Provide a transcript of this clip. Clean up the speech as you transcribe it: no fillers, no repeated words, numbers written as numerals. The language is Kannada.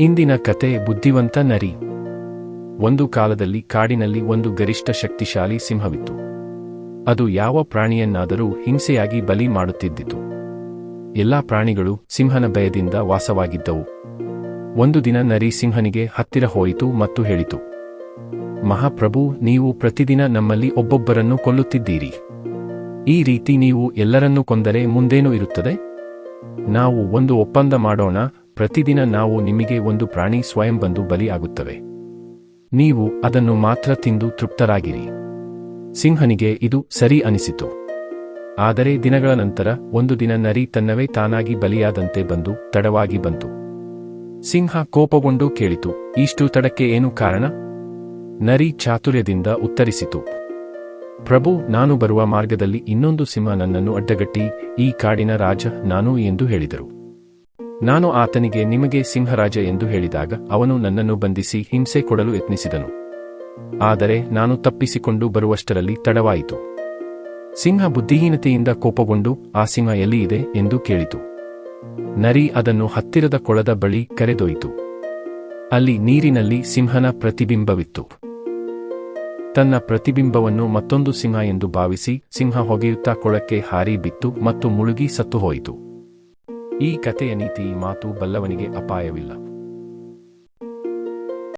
ಇಂದಿನ ಕತೆ ಬುದ್ಧಿವಂತ ನರಿ. ಒಂದು ಕಾಲದಲ್ಲಿ ಕಾಡಿನಲ್ಲಿ ಒಂದು ಗರಿಷ್ಠ ಶಕ್ತಿಶಾಲಿ ಸಿಂಹವಿತ್ತು. ಅದು ಯಾವ ಪ್ರಾಣಿಯನ್ನಾದರೂ ಹಿಂಸೆಯಾಗಿ ಬಲಿ ಮಾಡುತ್ತಿದ್ದಿತು. ಎಲ್ಲಾ ಪ್ರಾಣಿಗಳು ಸಿಂಹನ ಭಯದಿಂದ ವಾಸವಾಗಿದ್ದವು. ಒಂದು ದಿನ ನರಿ ಸಿಂಹನಿಗೆ ಹತ್ತಿರ ಹೋಯಿತು ಮತ್ತು ಹೇಳಿತು, ಮಹಾಪ್ರಭು, ನೀವು ಪ್ರತಿದಿನ ನಮ್ಮಲ್ಲಿ ಒಬ್ಬೊಬ್ಬರನ್ನು ಕೊಲ್ಲುತ್ತಿದ್ದೀರಿ. ಈ ರೀತಿ ನೀವು ಎಲ್ಲರನ್ನೂ ಕೊಂದರೆ ಮುಂದೇನು ಇರುತ್ತದೆ? ನಾವು ಒಂದು ಒಪ್ಪಂದ ಮಾಡೋಣ. ಪ್ರತಿದಿನ ನಾವು ನಿಮಗೆ ಒಂದು ಪ್ರಾಣಿ ಸ್ವಯಂ ಬಂದು ಬಲಿ ಆಗುತ್ತವೆ. ನೀವು ಅದನ್ನು ಮಾತ್ರ ತಿಂದು ತೃಪ್ತರಾಗಿರಿ. ಸಿಂಹನಿಗೆ ಇದು ಸರಿ ಅನಿಸಿತು. ಆದರೆ ದಿನಗಳ ನಂತರ ಒಂದು ದಿನ ನರಿ ತನ್ನವೇ ತಾನಾಗಿ ಬಲಿಯಾದಂತೆ ಬಂದು ತಡವಾಗಿ ಬಂತು. ಸಿಂಹ ಕೋಪಗೊಂಡು ಕೇಳಿತು, ಇಷ್ಟು ತಡಕ್ಕೆ ಏನು ಕಾರಣ? ನರಿ ಚಾತುರ್ಯದಿಂದ ಉತ್ತರಿಸಿತು, ಪ್ರಭು, ನಾನು ಬರುವ ಮಾರ್ಗದಲ್ಲಿ ಇನ್ನೊಂದು ಸಿಂಹ ನನ್ನನ್ನು ಅಡ್ಡಗಟ್ಟಿ, ಈ ಕಾಡಿನ ರಾಜ ನಾನು ಎಂದು ಹೇಳಿದರು. ನಾನು ಆತನಿಗೆ ನಿಮಗೆ ಸಿಂಹರಾಜ ಎಂದು ಹೇಳಿದಾಗ ಅವನು ನನ್ನನ್ನು ಬಂಧಿಸಿ ಹಿಂಸೆ ಕೊಡಲು ಯತ್ನಿಸಿದನು. ಆದರೆ ನಾನು ತಪ್ಪಿಸಿಕೊಂಡು ಬರುವಷ್ಟರಲ್ಲಿ ತಡವಾಯಿತು. ಸಿಂಹ ಬುದ್ಧಿಹೀನತೆಯಿಂದ ಕೋಪಗೊಂಡು ಆ ಸಿಂಹ ಎಲ್ಲಿ ಇದೆ ಎಂದು ಕೇಳಿತು. ನರಿ ಅದನ್ನು ಹತ್ತಿರದ ಕೊಳದ ಬಳಿ ಕರೆದೊಯ್ಯಿತು. ಅಲ್ಲಿ ನೀರಿನಲ್ಲಿ ಸಿಂಹನ ಪ್ರತಿಬಿಂಬವಿತ್ತು. ತನ್ನ ಪ್ರತಿಬಿಂಬವನ್ನು ಮತ್ತೊಂದು ಸಿಂಹ ಎಂದು ಭಾವಿಸಿ ಸಿಂಹ ಹೊಗೆಯುತ್ತಾ ಕೊಳಕ್ಕೆ ಹಾರಿ ಬಿತ್ತು ಮತ್ತು ಮುಳುಗಿ ಸತ್ತುಹೋಯಿತು. ಈ ಕಥೆಯ ನೀತಿ, ಮಾತು ಬಲ್ಲವನಿಗೆ ಅಪಾಯವಿಲ್ಲ.